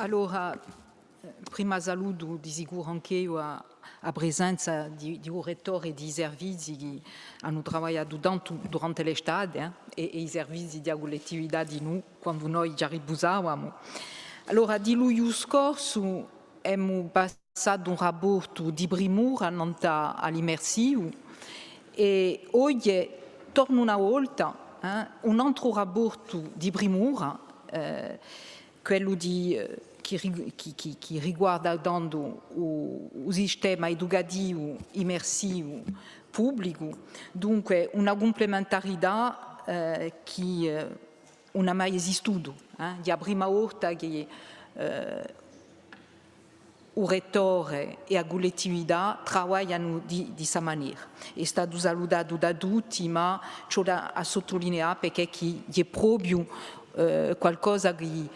Allora, prima saluto di sicuro anche a presenza di un rettore di servizi che hanno lavorato durante l'estate e i servizi di collettività di noi quando noi ci arrivavamo. Allora, di luglio scorso abbiamo passato un rapporto di primura all'immersivo e oggi torna una volta un altro rapporto di primura, quello che riguarda il sistema educativo immersivo pubblico, dunque una complementarità che non ha mai esistito. La prima volta che il rettore e la collettività lavorano di questa maniera. È stato salutato da tutti, ma c'è da sottolineare perché è proprio qualcosa che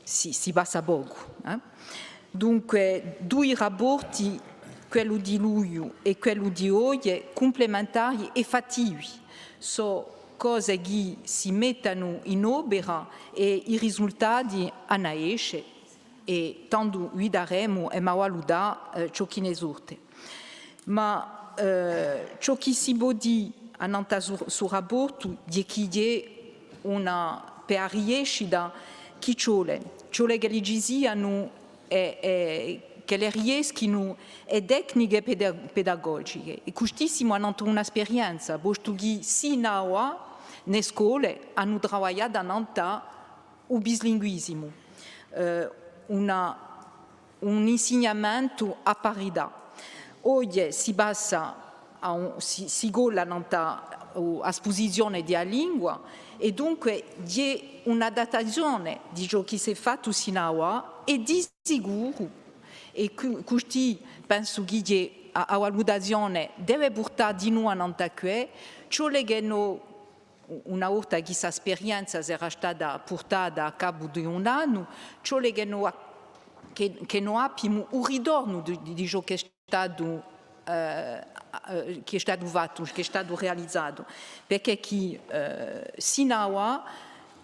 si passa poco. Dunque, due rapporti, quello di luglio e quello di oggi, complementari e fattivi. Sono cose che si mettono in opera e i risultati hanno esce e tanto guideremo e valuteremo ciò che ne sorte. Ma ciò che si può dire in questo rapporto è che è una per riuscita che c'è che le diciano che le riescono e tecniche pedagogiche. E questissimo hanno un'esperienza, posto che sino nelle scuole hanno lavorato il bislinguismo. Un insegnamento a parità. Oggi si passa si gola a esposizione della lingua e dunque c'è un'adattazione di ciò che si è fatto sinora e di sicuro e così penso che la valutazione deve portare di nuovo a qui ciò che una volta che questa esperienza era stata portata a cabo di un anno, ciò che noi abbiamo un ritorno di ciò che è stato fatto, che è stato realizzato, perché sinora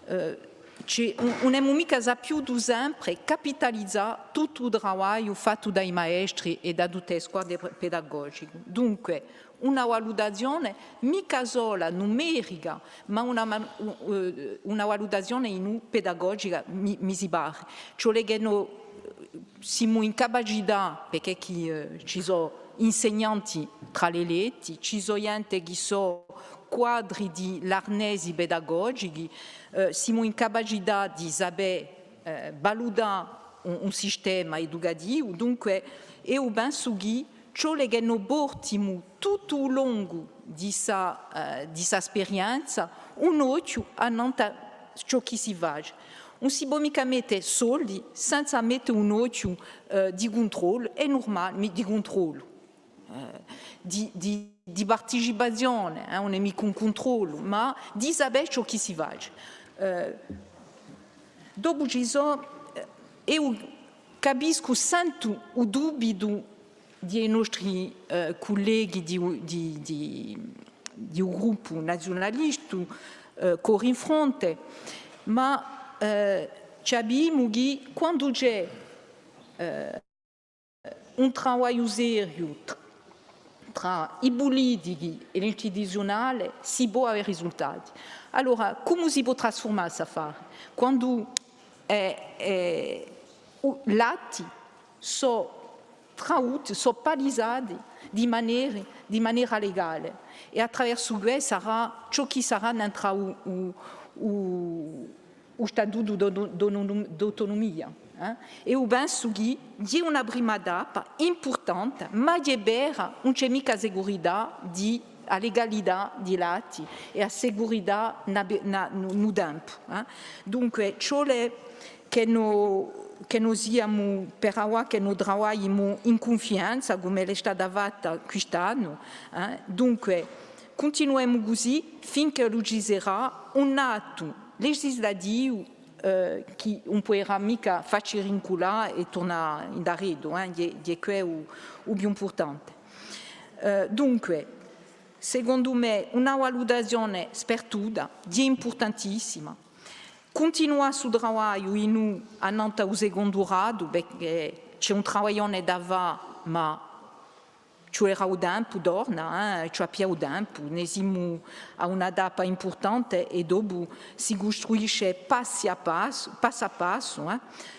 non abbiamo mica saputo sempre capitalizzare tutto il lavoro fatto dai maestri e da tutte le scuole pedagogiche. Dunque, una valutazione mica sola numerica, ma una valutazione pedagogica, mi si pare. Cioè che noi siamo in capacità, perché ci sono insegnanti tra le letti, ci sono gente che sono quadri di l'arnesi pedagogici, siamo in capacità di sapere valutare un sistema educativo, dunque io penso che ciò che noi portiamo tutto il lungo di questa esperienza, un occhio a ciò che si fa. Non si può mica mettere soldi senza mettere un occhio di controllo, è normale, ma di controllo, di partecipazione, non è mica un controllo, ma di sapere ciò che si fa. Dopo ci sono, io capisco, sento il dubbio dei nostri colleghi di un gruppo nazionalista con in fronte, ma abbiamo che quando c'è un lavoro serio tra i politici e l'istituzionale si può avere risultati. Allora, come si può trasformare questo affare? Quando l'atti sono tradotti, sono palisati di maniera legale e attraverso questo sarà ciò che sarà dentro o statuto d'autonomia. E io penso che è una prima tappa importante, ma è vera, non c'è mica sicurezza a legalità di atti e a sicurezza nel tempo. Dunque, ciò che noi siamo per ora, che noi lavoriamo in confianza, come è stata fatta quest'anno, dunque continuiamo così finché non ci sarà un atto legislativo che non può mica farci rinculare e tornare indietro, è quello il più importante. Dunque, secondo me, una valutazione sperduta è importantissima Continua su trabalho e nu ananta o secondo rado, perché c'è un travaglione dava, ma c'era o tempo d'orna, c'è più o tempo, ne siamo a una data importante e dopo si costruisce passo a passo.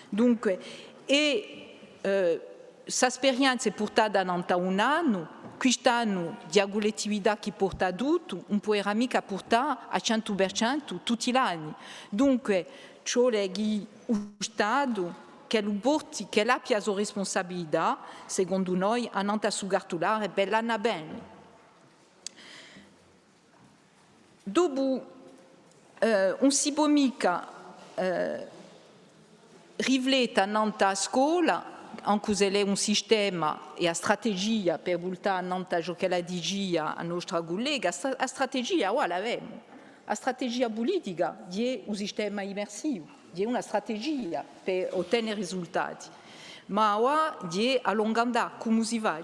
Dunque, questa esperienza è portata da un anno, quest'anno di collettività che porta tutto, non può mica portare a 100% tutti gli anni. Dunque, ciò è che lo Stato che abbia la sua responsabilità, secondo noi, a non sugartulare per l'anno bene. Dopo, non si può mica riflettere nella scuola, anche se è un sistema e a strategia per voltare a giocare la digia a nostra collega, a strategia, l'abbiamo. La strategia politica è un sistema immersivo. È una strategia per ottenere risultati, ma ora è a lungo andare, come si fa?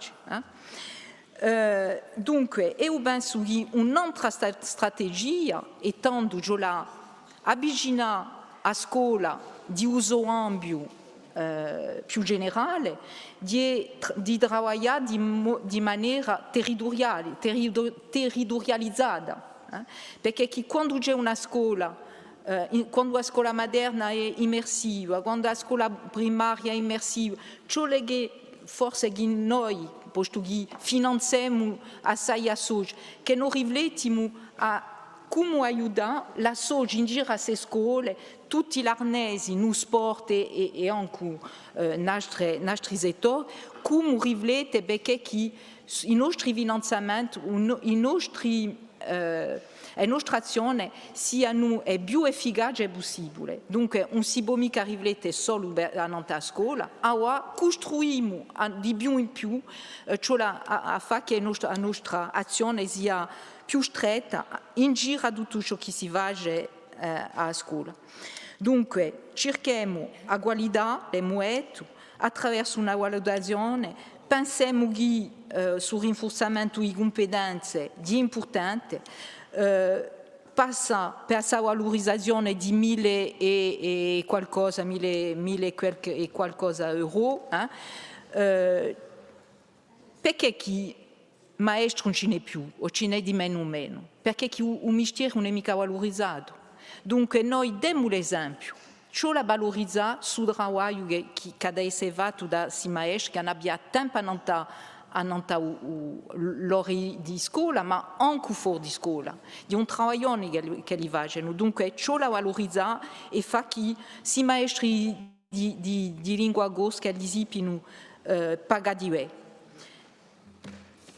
Dunque, io penso che un'altra strategia, essendo già là, avvicinare a scuola di uso ampio più generale, di lavorare di maniera territorializzata, perché quando c'è una scuola, quando la scuola moderna è immersiva, quando la scuola primaria è immersiva, ciò che forse che noi, posto che finanziamo assai a SOG, che noi riflettiamo a come aiutare la SOG in giro a queste scuole, tutti gli arnesi, no sport e anche nostri settori, come riflettere perché i nostri finanziamenti, la nostra azione siano più efficaci possibile. Dunque, non si può mica riflettere solo a scuola, ma costruiamo di più in più, cioè a fare che la nostra azione sia più stretta in giro a tutto ciò che si fa a scuola. Dunque, cerchiamo a guardare le muette attraverso una valutazione, pensiamo sul rinforzamento di competenze di importante, passa per la valorizzazione di 1.000 e qualcosa euro, perché chi maestro non ce n'è più, o ce n'è di meno o meno, perché un mestiere non è mica valorizzato. Dunque noi diamo l'esempio, ciò la valorizza sul lavoro che deve essere fatto da si maestri che non abbia tempo a l'ora di scuola, ma anche fuori di scuola. È un lavoro che li facciano, dunque ciò la valorizza e fa che si maestri di lingua gost che disipino paga di me.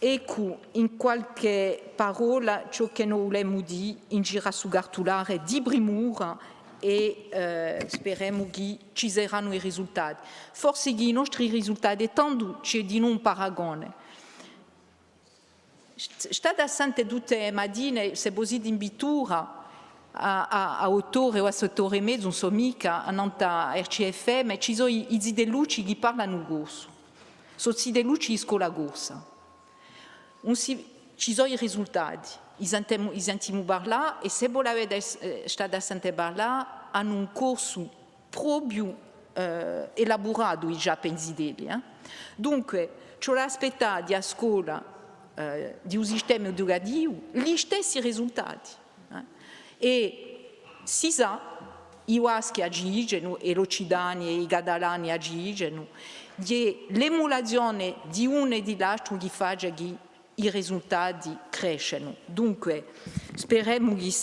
Ecco, in qualche parola, ciò che noi vogliamo dire in giro su gartulare di primura e speriamo che ci saranno i risultati. Forse i nostri risultati, tanto c'è di non paragone. Stata sente tutte le mattine, se così di invitura a autore o a settore mezzo, non so mica, a RCFM, ci sono i zideluci che parlano corso. Sono zideluci di scuola corsa. Ci sono i risultati, i sentiamo parlare e se volete stare a sentire parlare hanno un corso proprio elaborato già pensi degli. Dunque, ci aspetta di a scuola di un sistema educativo gli stessi risultati. E si sa, i waschi agiscono e l'Occidani e i Gadalani agiscono, l'emulazione di uno e di l'altro che fa che i risultati crescono. Dunque, speriamo che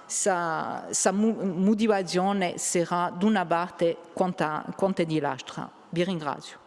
questa motivazione sarà da una parte quanto di l'altra. Vi ringrazio.